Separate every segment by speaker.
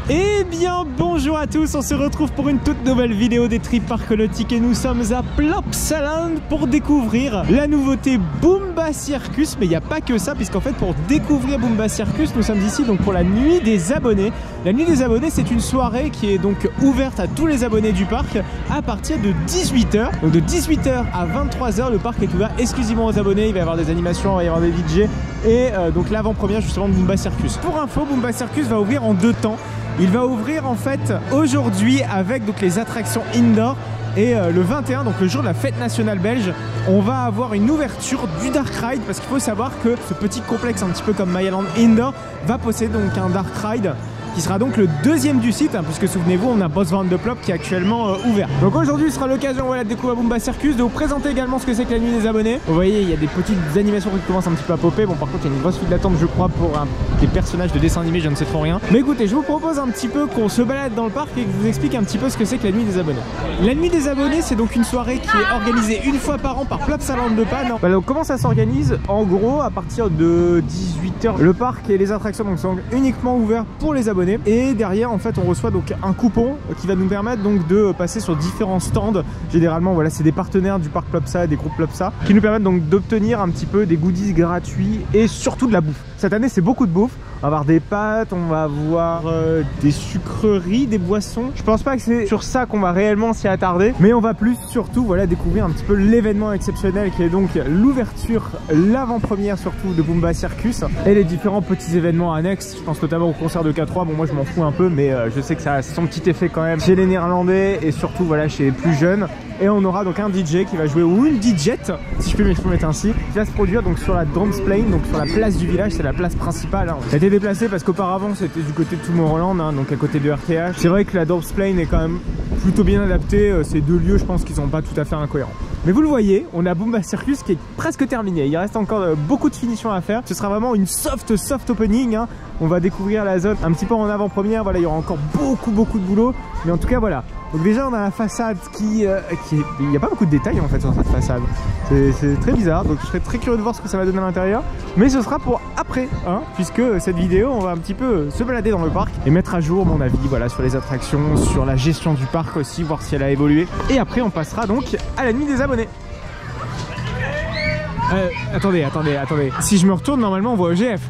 Speaker 1: Eh bien bonjour à tous, on se retrouve pour une toute nouvelle vidéo des Trip Park Nautique et nous sommes à Plopsaland pour découvrir la nouveauté Boomba Circus. Mais il n'y a pas que ça, puisqu'en fait pour découvrir Boomba Circus, nous sommes ici donc pour la nuit des abonnés. La nuit des abonnés, c'est une soirée qui est donc ouverte à tous les abonnés du parc à partir de 18 h. Donc de 18 h à 23 h, le parc est ouvert exclusivement aux abonnés. Il va y avoir des animations, il va y avoir des DJ et donc l'avant-première justement de Boomba Circus. Pour info, Boomba Circus va ouvrir en 2 temps. Il va ouvrir en fait aujourd'hui avec donc les attractions indoor et le 21, donc le jour de la fête nationale belge, on va avoir une ouverture du Dark Ride parce qu'il faut savoir que ce petit complexe un petit peu comme Mayaland Indoor va posséder donc un Dark Ride qui sera donc le deuxième du site, hein, puisque souvenez-vous on a Bosrand de Plop qui est actuellement ouvert. Donc aujourd'hui sera l'occasion voilà, de découvrir Boomba Circus, de vous présenter également ce que c'est que la nuit des abonnés. Vous voyez il y a des petites animations qui commencent un petit peu à popper. Bon par contre il y a une grosse file d'attente je crois pour des personnages de dessins animés, je ne sais trop rien. Mais écoutez, je vous propose un petit peu qu'on se balade dans le parc et que je vous explique un petit peu ce que c'est que la nuit des abonnés. La nuit des abonnés c'est donc une soirée qui est organisée une fois par an par Plopsaland de Panne. Voilà, donc comment ça s'organise? En gros à partir de 18 h, le parc et les attractions donc, sont uniquement ouverts pour les abonnés et derrière en fait on reçoit donc un coupon qui va nous permettre donc de passer sur différents stands. Généralement voilà c'est des partenaires du parc Plopsa, des groupes Plopsa qui nous permettent donc d'obtenir un petit peu des goodies gratuits et surtout de la bouffe. Cette année c'est beaucoup de bouffe. On va avoir des pâtes, on va avoir des sucreries, des boissons. Je pense pas que c'est sur ça qu'on va réellement s'y attarder, mais on va plus surtout voilà découvrir un petit peu l'événement exceptionnel qui est donc l'ouverture, l'avant-première surtout de Boomba Circus et les différents petits événements annexes. Je pense notamment au concert de K3. Bon moi je m'en fous un peu, mais je sais que ça a son petit effet quand même chez les Néerlandais et surtout voilà chez les plus jeunes. Et on aura donc un DJ qui va jouer, ou une DJette, si je peux m'exprimer ainsi, qui va se produire donc sur la Drumsplane, donc sur la place du village, c'est la place principale. Hein. Ça a été déplacé parce qu'auparavant c'était du côté de Tomorrowland, hein, donc à côté de RTH. C'est vrai que la Drumsplane est quand même plutôt bien adaptée. Ces deux lieux, je pense qu'ils sont pas tout à fait incohérents. Mais vous le voyez, on a Boomba Circus qui est presque terminé. Il reste encore beaucoup de finitions à faire. Ce sera vraiment une soft opening. Hein. On va découvrir la zone un petit peu en avant-première. Voilà, il y aura encore beaucoup de boulot. Mais en tout cas, voilà. Donc déjà, on a la façade qui il n'y a pas beaucoup de détails en fait sur cette façade. C'est très bizarre. Donc je serais très curieux de voir ce que ça va donner à l'intérieur. Mais ce sera pour après, hein, puisque cette vidéo, on va un petit peu se balader dans le parc et mettre à jour mon avis, voilà, sur les attractions, sur la gestion du parc aussi, voir si elle a évolué. Et après, on passera donc à la nuit des abonnés. Attendez. Si je me retourne, normalement, on voit EGF.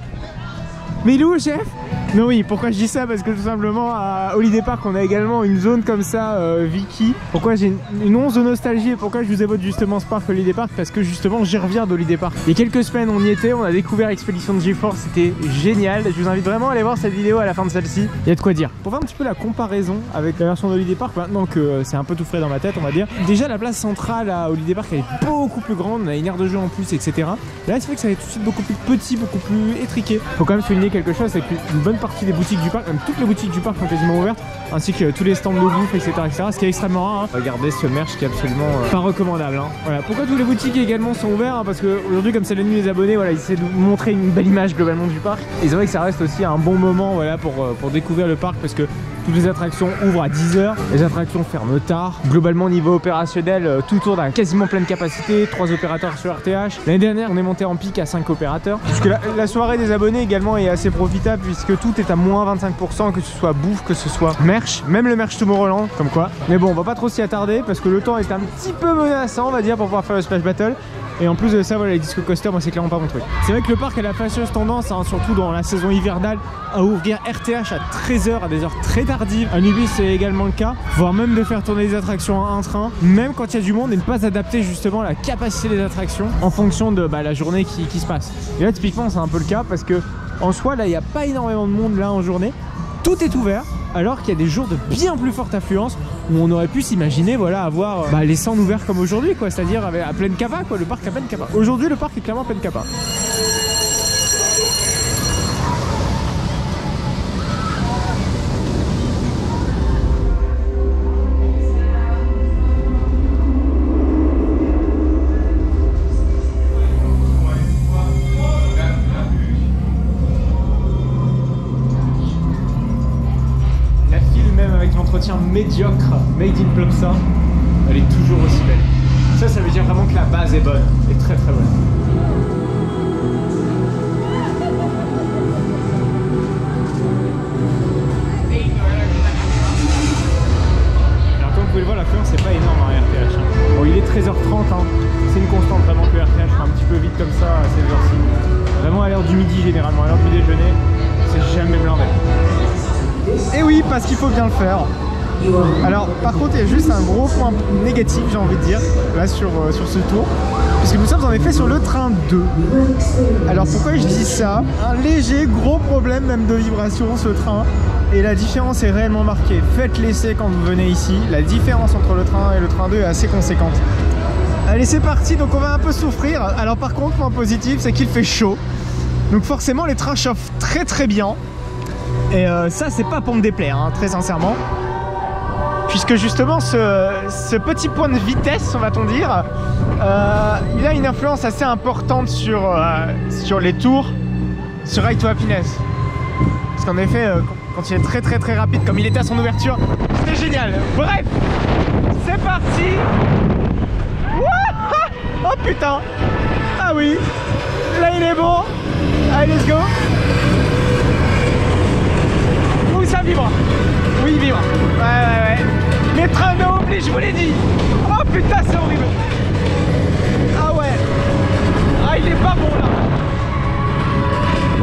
Speaker 1: Mais il est où EGF? Non oui, pourquoi je dis ça? Parce que tout simplement à Holiday Park on a également une zone comme ça, Vicky. Pourquoi j'ai une once de nostalgie et pourquoi je vous évoque justement ce parc Holiday Park? Parce que justement j'y reviens d'Holiday Park. Il y a quelques semaines on y était, on a découvert Expédition de GeForce, c'était génial. Je vous invite vraiment à aller voir cette vidéo à la fin de celle-ci, il y a de quoi dire. Pour faire un petit peu la comparaison avec la version d'Holiday Park, maintenant que c'est un peu tout frais dans ma tête on va dire. Déjà la place centrale à Holiday Park elle est beaucoup plus grande, on a une aire de jeu en plus etc. Là c'est vrai que ça va être tout de suite beaucoup plus petit, beaucoup plus étriqué. Faut quand même souligner quelque chose, c'est qu'une bonne partie des boutiques du parc, même toutes les boutiques du parc sont quasiment ouvertes, ainsi que tous les stands de bouffe, etc. Ce qui est extrêmement rare. Hein. Regardez ce merch qui est absolument pas recommandable. Hein. Voilà. Pourquoi toutes les boutiques également sont ouvertes? Hein, parce qu'aujourd'hui, comme c'est la nuit des abonnés, voilà, ils essaient de montrer une belle image globalement du parc. Et c'est vrai que ça reste aussi un bon moment voilà, pour découvrir le parc, parce que toutes les attractions ouvrent à 10 h, les attractions ferment tard. Globalement, niveau opérationnel, tout tourne à quasiment pleine capacité, 3 opérateurs sur RTH. L'année dernière, on est monté en pic à 5 opérateurs. Puisque la soirée des abonnés également est assez profitable, puisque tout est à moins 25%, que ce soit bouffe, que ce soit merch, même le merch Tomorrowland, comme quoi. Mais bon, on va pas trop s'y attarder, parce que le temps est un petit peu menaçant, on va dire, pour pouvoir faire le Splash Battle. Et en plus de ça, voilà, les disco coasters, moi c'est clairement pas mon truc. C'est vrai que le parc a la fâcheuse tendance, hein, surtout dans la saison hivernale, à ouvrir RTH à 13 h, à des heures très tardives. À Nubis c'est également le cas, voire même de faire tourner les attractions en un train, même quand il y a du monde, et ne pas adapter justement la capacité des attractions en fonction de la journée qui se passe. Et là typiquement c'est un peu le cas, parce que en soi là il n'y a pas énormément de monde là en journée, tout est ouvert. Alors qu'il y a des jours de bien plus forte affluence où on aurait pu s'imaginer voilà, avoir les stands ouverts comme aujourd'hui, quoi, c'est-à-dire à pleine capa, quoi, le parc à pleine capa. Aujourd'hui, le parc est clairement à pleine capa. médiocre made in Plopsa, elle est toujours aussi belle. Ça veut dire vraiment que la base est bonne, et très très bonne. Alors comme vous pouvez le voir, l'affluence c'est pas énorme en RTH. Hein. Bon, il est 13h30, hein. C'est une constante vraiment que le RTH sera un petit peu vite comme ça à ces heures-ci. Vraiment à l'heure du midi généralement, à l'heure du déjeuner, c'est jamais blindé. Et oui, parce qu'il faut bien le faire. Alors par contre il y a juste un gros point négatif, j'ai envie de dire, là sur ce tour, puisque nous sommes en effet sur le train 2. Alors pourquoi je dis ça? Un léger gros problème même de vibration ce train, et la différence est réellement marquée. Faites l'essai quand vous venez ici, la différence entre le train 1 et le train 2 est assez conséquente. Allez c'est parti, donc on va un peu souffrir. Alors par contre, point positif, c'est qu'il fait chaud, donc forcément les trains chauffent très très bien. Et ça c'est pas pour me déplaire, hein, très sincèrement. Puisque justement ce petit point de vitesse, on va-t-on dire, il a une influence assez importante sur les tours, sur Ride to Happiness. Parce qu'en effet, quand il est très très très rapide comme il était à son ouverture, c'était génial. Bref, c'est parti. Oh putain. Ah oui, là il est bon. Allez, let's go. Ouh, ça vibre. Oui, il vibre. Ouais. Les trains de oubli, je vous l'ai dit. Oh putain, c'est horrible. Ah ouais. Ah, il est pas bon là.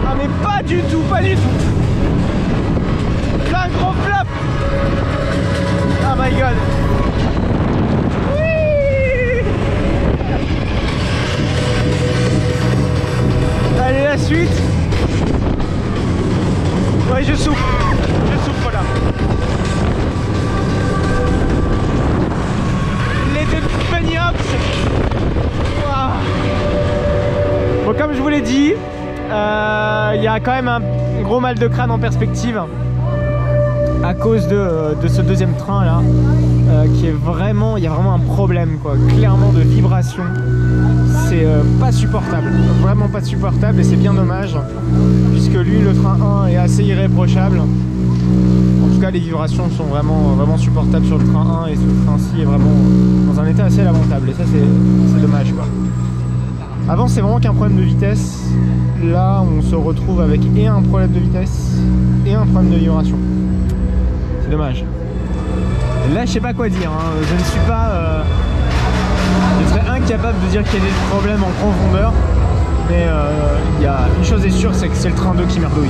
Speaker 1: Ah mais pas du tout, pas du tout. Là, un gros flop. Oh my god. Oui. Allez, la suite. Ouais, je souffre là. Les deux bunny hops. Wow. Bon, comme je vous l'ai dit, il y a quand même un gros mal de crâne en perspective à cause de ce deuxième train là, qui est vraiment, il y a vraiment un problème quoi, clairement de vibration. C'est pas supportable, vraiment pas supportable, et c'est bien dommage puisque lui, le train 1 est assez irréprochable. En tout cas, les vibrations sont vraiment supportables sur le train 1, et ce train-ci est vraiment dans un état assez lamentable, et ça c'est dommage quoi. Avant c'est vraiment qu'un problème de vitesse, là on se retrouve avec et un problème de vitesse et un problème de vibration. C'est dommage. Là je sais pas quoi dire, hein. Je ne suis pas... Je serais incapable de dire quel est le problème en profondeur, mais y a une chose est sûre, c'est que c'est le train 2 qui merdouille.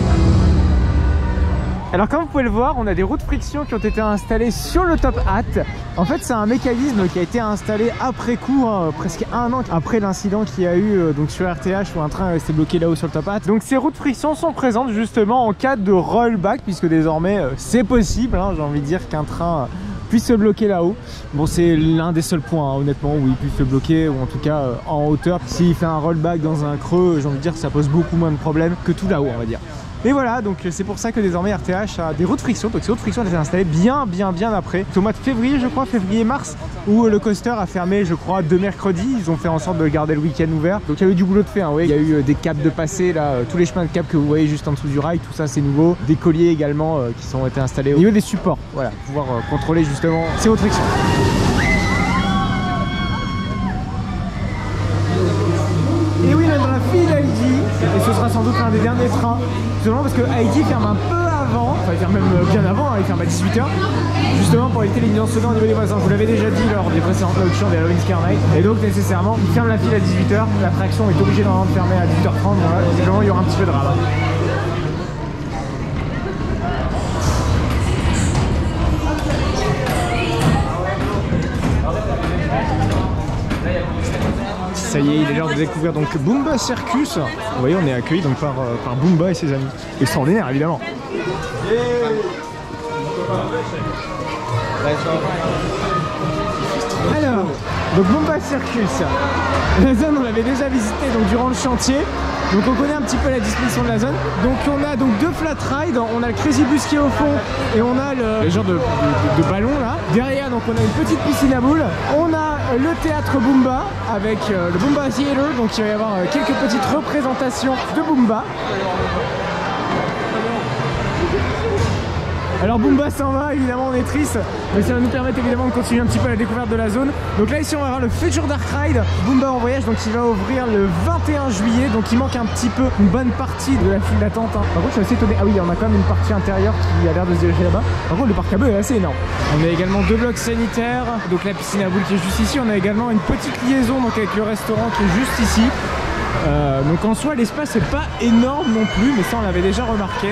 Speaker 1: Alors comme vous pouvez le voir, on a des roues de friction qui ont été installées sur le top hat. En fait c'est un mécanisme qui a été installé après coup, hein, presque un an après l'incident qu'il y a eu donc sur RTH où un train restait bloqué là-haut sur le top hat. Donc ces roues de friction sont présentes justement en cas de rollback, puisque désormais c'est possible, hein, j'ai envie de dire qu'un train puisse se bloquer là-haut. Bon, c'est l'un des seuls points hein, honnêtement où il puisse se bloquer, ou en tout cas en hauteur. S'il fait un rollback dans un creux, j'ai envie de dire que ça pose beaucoup moins de problèmes que tout là-haut on va dire. Et voilà, donc c'est pour ça que désormais RTH a des roues de friction. Donc ces roues de friction ont été installées bien après. C'est au mois de février, je crois, février-mars, où le coaster a fermé, je crois, 2 mercredis. Ils ont fait en sorte de garder le week-end ouvert. Donc il y a eu du boulot de fait, hein, ouais. Il y a eu des câbles de passé, là, tous les chemins de câbles que vous voyez juste en dessous du rail, tout ça c'est nouveau. Des colliers également qui sont été installés au niveau des supports, voilà, pour pouvoir contrôler justement ces roues de friction. Et oui, même dans la file Heidi, et ce sera sans doute l'un des derniers trains, justement parce que Heidi ferme un peu avant, enfin il ferme même bien avant, hein, il ferme à 18 h, justement pour éviter les nuances sonores au niveau des voisins. Je vous l'avais déjà dit lors des précédentes auditions des Halloween Scare Night, et donc nécessairement il ferme la file à 18 h, l'attraction est obligée normalement de fermer à 18 h 30, voilà, visiblement il y aura un petit peu de drame. Ça y est, il est l'heure de découvrir donc Boomba Circus. Vous voyez, on est accueilli donc par Boomba et ses amis. Extraordinaire évidemment. Alors, donc Boomba Circus. La zone on l'avait déjà visitée donc durant le chantier. Donc on connaît un petit peu la disposition de la zone. Donc on a donc 2 flat rides, on a le Crazy Bus qui est au fond et on a le genre de ballon là. Derrière donc on a une petite piscine à boules. On a le théâtre Boomba avec le Boomba Theater, donc il va y avoir quelques petites représentations de Boomba. Alors Bumba s'en va, évidemment on est triste, mais ça va nous permettre évidemment de continuer un petit peu la découverte de la zone. Donc là ici on va voir le Future Dark Ride Bumba en voyage, donc il va ouvrir le 21 juillet, donc il manque un petit peu une bonne partie de la file d'attente. Par contre je suis assez étonné, ah oui on a quand même une partie intérieure qui a l'air de se diriger là-bas. Par contre le parc à bœufs est assez énorme. On a également 2 blocs sanitaires, donc la piscine à boules qui est juste ici, on a également une petite liaison donc avec le restaurant qui est juste ici. Donc en soi l'espace n'est pas énorme non plus, mais ça on l'avait déjà remarqué.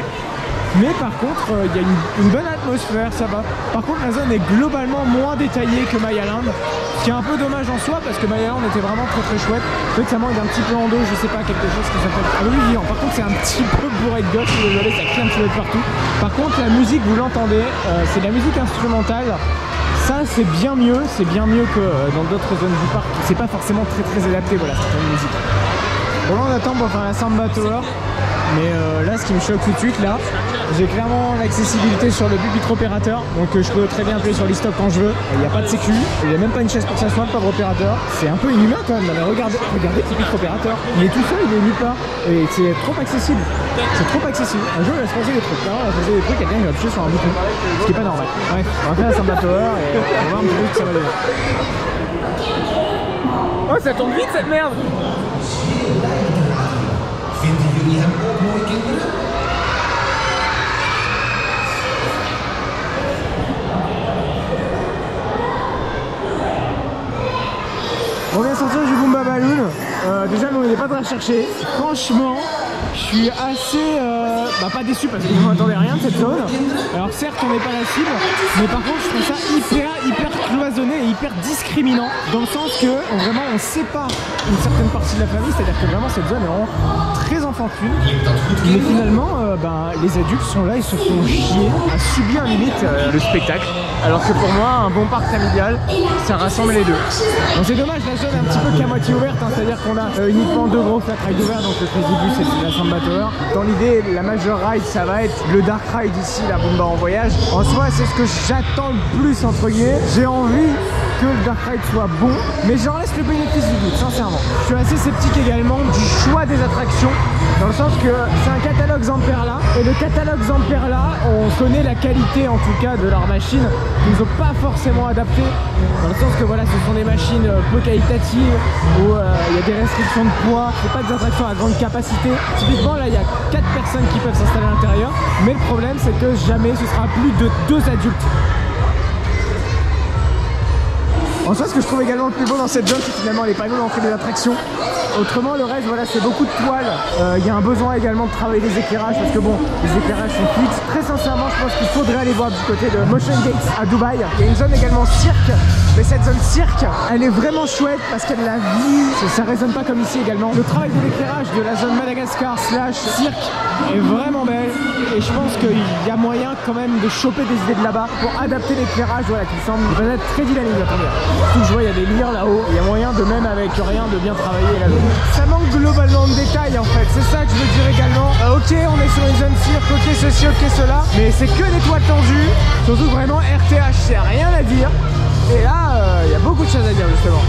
Speaker 1: Mais par contre il y a une bonne atmosphère, ça va. Par contre la zone est globalement moins détaillée que My Island, ce qui est un peu dommage en soi parce que My Island était vraiment très chouette. Peut-être que ça manque un petit peu en dos, je sais pas, quelque chose qui s'appelle un peu vivant. Par contre c'est un petit peu bourré de gauche, désolé, ça crie un petit peu de partout. Par contre la musique, vous l'entendez, c'est de la musique instrumentale. Ça c'est bien mieux que dans d'autres zones du parc. C'est pas forcément très adapté, voilà, cette musique. Bon là on attend pour faire la Samba Tower. Mais là ce qui me choque tout de suite là, j'ai clairement l'accessibilité sur le pupitre opérateur, donc je peux très bien appuyer sur l'e-stop quand je veux. Il n'y a pas de sécu, il n'y a même pas une chaise pour s'asseoir, pas d'opérateur. C'est un peu inhumain quand même, mais regardez le pupitre opérateur. Il est tout seul, il est nulle part. Et c'est trop accessible. C'est trop accessible. Un jour il va se passer des trucs, là, il va se passer des trucs, quelqu'un va appuyer sur un bouton. Ce qui est pas normal. Bref, on va faire la Samba Tower et on va voir un petit peu ce que ça va donner. Oh ça tombe vite cette merde. On vient sortir du Bumba Balloon. Déjà nous on n'est pas très recherché. Franchement je suis assez pas déçu parce que je ne m'attendais rien de cette zone. Alors certes on n'est pas la cible, mais par contre je trouve ça hyper cloisonné et hyper discriminant, dans le sens que vraiment on sépare une certaine partie de la famille, c'est à dire que vraiment cette zone est vraiment très enfantine, mais finalement les adultes sont là, ils se font chier à subir limite le spectacle, alors que pour moi un bon parc familial ça rassemble les deux. Donc c'est dommage, la zone est un petit peu qu'à moitié ouverte, hein, c'est à dire qu'on a uniquement 2 gros flat rides ouverts, donc le Crazy Bus et la Samba Tower. Dans l'idée la major ride ça va être le Dark Ride ici, la Bumba en voyage. En soi c'est ce que j'attends le plus entre guillemets. J'ai envie que le Dark Ride soit bon, mais j'en laisse le bénéfice du doute, sincèrement. Je suis assez sceptique également du choix des attractions, dans le sens que c'est un catalogue Zamperla, et le catalogue Zamperla, on connaît la qualité en tout cas de leurs machines, qu'ils n'ont pas forcément adapté, dans le sens que voilà, ce sont des machines peu qualitatives, où il y a des restrictions de poids, c'est pas des attractions à grande capacité. Typiquement là il y a 4 personnes qui peuvent s'installer à l'intérieur, mais le problème c'est que jamais ce sera plus de 2 adultes. En soi, ce que je trouve également le plus beau dans cette zone, c'est finalement les panneaux d'entrée des attractions. Autrement, le reste, voilà, c'est beaucoup de toiles. Il y a un besoin également de travailler les éclairages, parce que bon, les éclairages sont fixes. Très sincèrement, je pense qu'il faudrait aller voir du côté de Motion Gates à Dubaï. Il y a une zone également cirque, mais cette zone cirque, elle est vraiment chouette parce qu'il y a de la vie. Ça résonne pas comme ici également. Le travail de l'éclairage de la zone Madagascar / cirque est vraiment belle, et je pense qu'il y a moyen quand même de choper des idées de là-bas pour adapter l'éclairage, voilà, qui semble être très dynamique. Surtout que je vois, il y a des lyres là-haut, il y a moyen de même avec rien de bien travailler la zone. Ça manque globalement de détails en fait, c'est ça que je veux dire également. Ok, on est sur une zone cirque, ok ceci, ok cela, mais c'est que des toiles tendues, surtout vraiment RTH, c'est rien à dire. Et là, il y a beaucoup de choses à dire justement.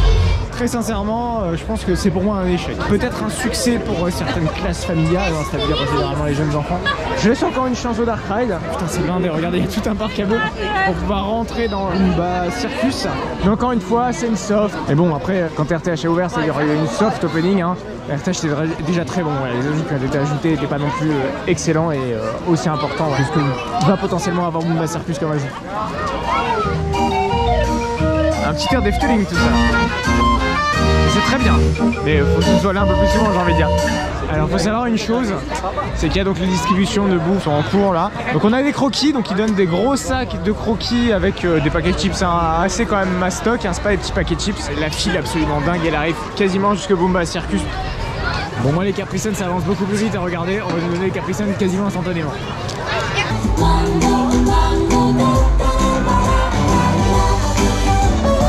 Speaker 1: Très sincèrement, je pense que c'est pour moi un échec. Peut-être un succès pour certaines classes familiales, hein, c'est-à-dire généralement les jeunes enfants. Je laisse encore une chance au Dark Ride. Putain, c'est blindé, regardez, il y a tout un parc à bœufs pour pouvoir rentrer dans une circus. Mais encore une fois, c'est une soft. Et bon, après, quand RTH est ouvert, c'est-à-dire qu'il y a une soft opening. Hein. RTH c'est déjà très bon. Voilà, les ajouts qui ont été ajoutés n'étaient pas non plus excellents et aussi importants que ce que va potentiellement avoir Bumba Circus comme ajout. Un petit air d'Efteling tout ça. C'est très bien, mais faut que ce soit là un peu plus souvent, j'ai envie de dire. Alors faut savoir une chose, c'est qu'il y a donc les distributions de bouffe en cours là. Donc on a des croquis, donc ils donnent des gros sacs de croquis avec des paquets de chips assez quand même mastoc, hein, c'est pas des petits paquets de chips. La file absolument dingue, elle arrive quasiment jusque Bumba Circus. Bon moi les Capri Sun ça avance beaucoup plus vite à regarder, on va nous donner les Capri Sun quasiment instantanément.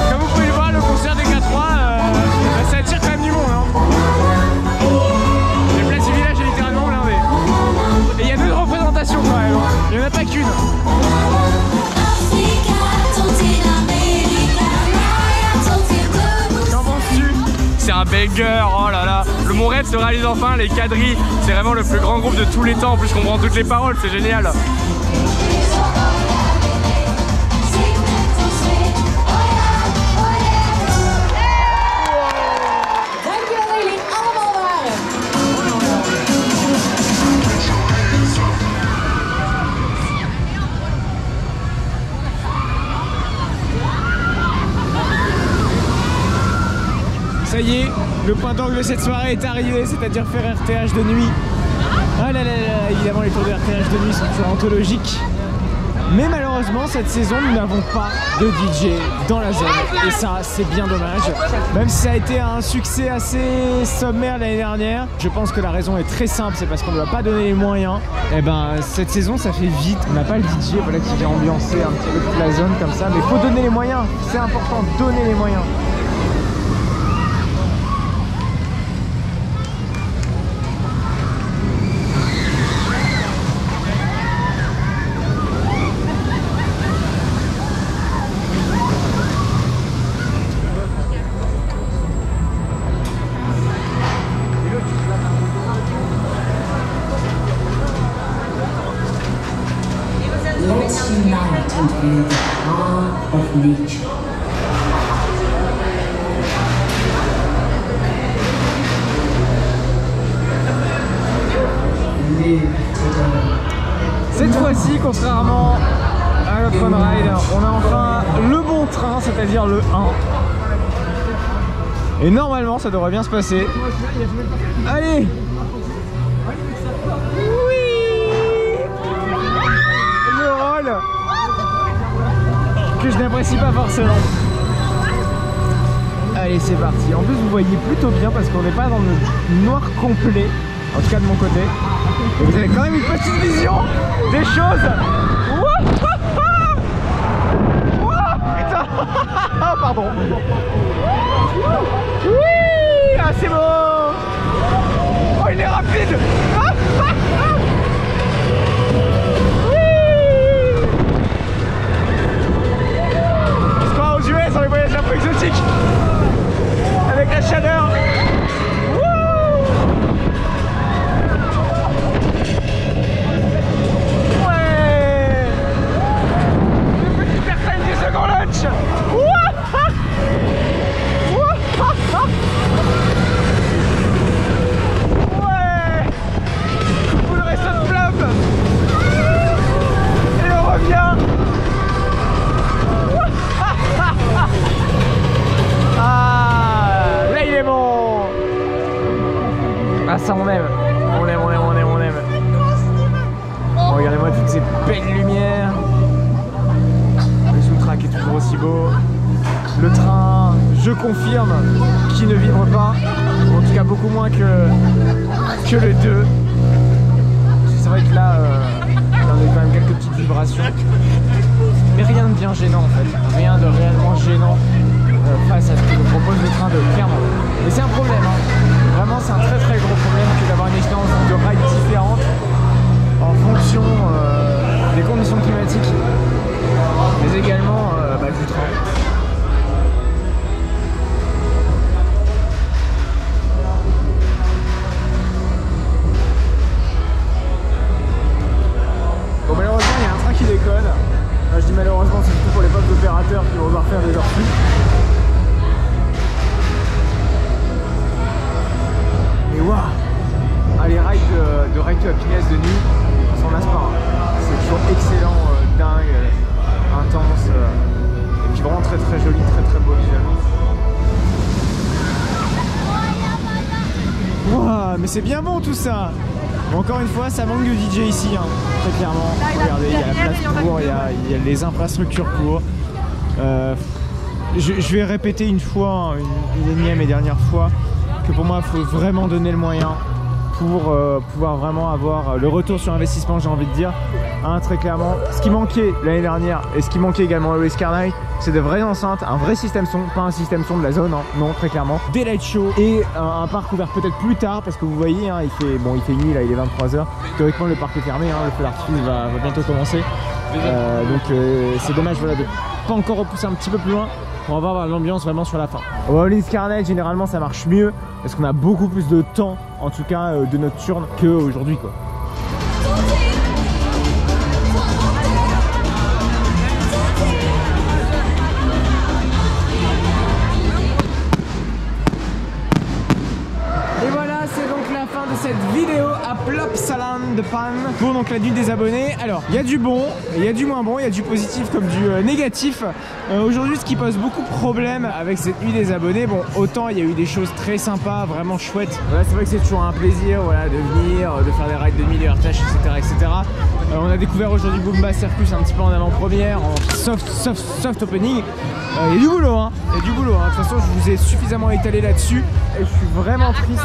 Speaker 1: Comme vous pouvez le voir, le concert des K3, ça attire quand même du monde. Hein. La place du village est littéralement blindée. Et il y a 2 représentations quand même, hein. Il n'y en a pas qu'une. Qu'en penses-tu? C'est un banger, oh là là. Le Mon Rêve se réalise enfin, les Quadrilles, c'est vraiment le plus grand groupe de tous les temps. En plus, on comprend toutes les paroles, c'est génial. Le point d'angle de cette soirée est arrivé, c'est-à-dire faire RTH de nuit. Ah là là là, évidemment les tours de RTH de nuit sont toujours anthologiques. Mais malheureusement cette saison nous n'avons pas de DJ dans la zone et ça c'est bien dommage. Même si ça a été un succès assez sommaire l'année dernière, je pense que la raison est très simple, c'est parce qu'on ne doit pas donner les moyens. Et ben cette saison ça fait vite, on n'a pas le DJ voilà, qui vient ambiancer un petit peu toute la zone comme ça, mais il faut donner les moyens, c'est important, donner les moyens.
Speaker 2: Let's unite and feel the heart of nature. Live together.
Speaker 1: Cette fois-ci, contrairement à notre fun ride, on a enfin le bon train, c'est-à-dire le 1. Et normalement, ça devrait bien se passer. Allez! Que je n'apprécie pas forcément. Allez c'est parti. En plus vous voyez plutôt bien parce qu'on n'est pas dans le noir complet, en tout cas de mon côté. Et vous avez quand même une petite vision des choses. Putain. Pardon. Oui. Ah c'est bon. Oh il est rapide. Dans les voyages un peu exotiques avec la chaleur. Ouais. Une petite personne du second lunch. Ouais. Coucou le resto de Flop. Et on revient. Ah, là il est bon. Ah ça on aime. On aime, on aime, on aime, on aime. Oh, regardez-moi toutes ces belles lumières. Le soundtrack est toujours aussi beau. Le train, je confirme, qui ne vibre pas. En tout cas beaucoup moins que le 2. C'est vrai que là, il y a quand même quelques petites vibrations. Mais rien de bien gênant en fait. Rien de réellement gênant. Face à ce que nous propose le train de Clermont. Mais c'est un problème, hein. Vraiment c'est un très très gros problème que d'avoir une expérience de ride différente en fonction des conditions climatiques, mais également du train. Bon malheureusement il y a un train qui déconne. Là, je dis malheureusement c'est surtout pour les pauvres opérateurs qui vont devoir faire des heures sup. Et waouh, les rides de Ride to Happiness de nuit, on s'en lasse pas. Hein. C'est toujours excellent, dingue, intense, et puis vraiment très très joli, très très beau visuellement. Waouh, mais c'est bien bon tout ça. Bon, encore une fois, ça manque de DJ ici, hein, très clairement. Regardez, il y a la place pour, il y a les infrastructures pour. Je vais répéter une fois, une énième et dernière fois, que pour moi il faut vraiment donner le moyen pour pouvoir vraiment avoir le retour sur investissement, j'ai envie de dire, hein, très clairement. Ce qui manquait l'année dernière et ce qui manquait également à Race Car Night, c'est de vraies enceintes, un vrai système son, pas un système son de la zone, hein, non, très clairement, des light shows et un parc ouvert peut-être plus tard parce que vous voyez, hein, il fait nuit là, il est 23 h. Théoriquement le parc est fermé, hein, le feu d'artifice va bientôt commencer, donc c'est dommage voilà, de pas encore repousser un petit peu plus loin pour avoir l'ambiance vraiment sur la fin. Au Race Car Night, généralement ça marche mieux parce qu'on a beaucoup plus de temps, en tout cas de nocturne, qu'aujourd'hui quoi. Et voilà, c'est donc la fin fin de cette vidéo à Plopsaland de Pan pour donc la nuit des abonnés. Alors, il y a du bon, il y a du moins bon, il y a du positif comme du négatif. Aujourd'hui, ce qui pose beaucoup de problèmes avec cette nuit des abonnés, bon, autant il y a eu des choses très sympas, vraiment chouettes. Voilà, c'est vrai que c'est toujours un plaisir, voilà, de venir, de faire des rides de 1000 RTH, etc. On a découvert aujourd'hui Boomba Circus un petit peu en avant-première, en soft opening. Il y a du boulot, hein. Il y a du boulot, hein. De toute façon, je vous ai suffisamment étalé là-dessus et je suis vraiment triste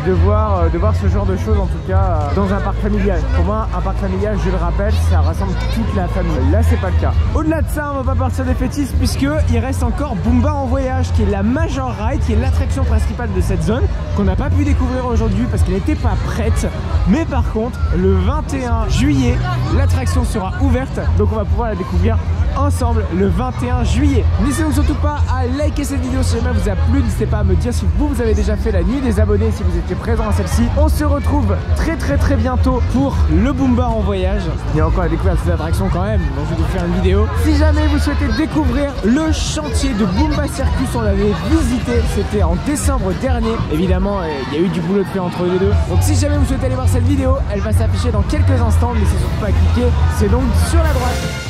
Speaker 1: de voir ce genre de choses, en tout cas, dans un parc familial. Pour moi, un parc familial, je le rappelle, ça rassemble toute la famille. Là, c'est pas le cas. Au-delà de ça, on va pas partir des fétiches puisqu'il reste encore Boomba en voyage, qui est la Major Ride, qui est l'attraction principale de cette zone, qu'on n'a pas pu découvrir aujourd'hui parce qu'elle n'était pas prête. Mais par contre, le 21 juillet, l'attraction sera ouverte, donc on va pouvoir la découvrir ensemble le 21 juillet. N'hésitez donc surtout pas à liker cette vidéo si jamais vous a plu. N'hésitez pas à me dire si vous avez déjà fait la nuit des abonnés, si vous étiez présent à celle-ci. On se retrouve très bientôt pour le Boomba en voyage. Il y a encore à découvrir cette attraction quand même, donc je vais vous faire une vidéo. Si jamais vous souhaitez découvrir le chantier de Boomba Circus, on l'avait visité, c'était en décembre dernier. Évidemment, il y a eu du boulot de fait entre les deux. Donc si jamais vous souhaitez aller voir cette vidéo, elle va s'afficher dans quelques instants. N'hésitez surtout pas à cliquer, c'est donc sur la droite.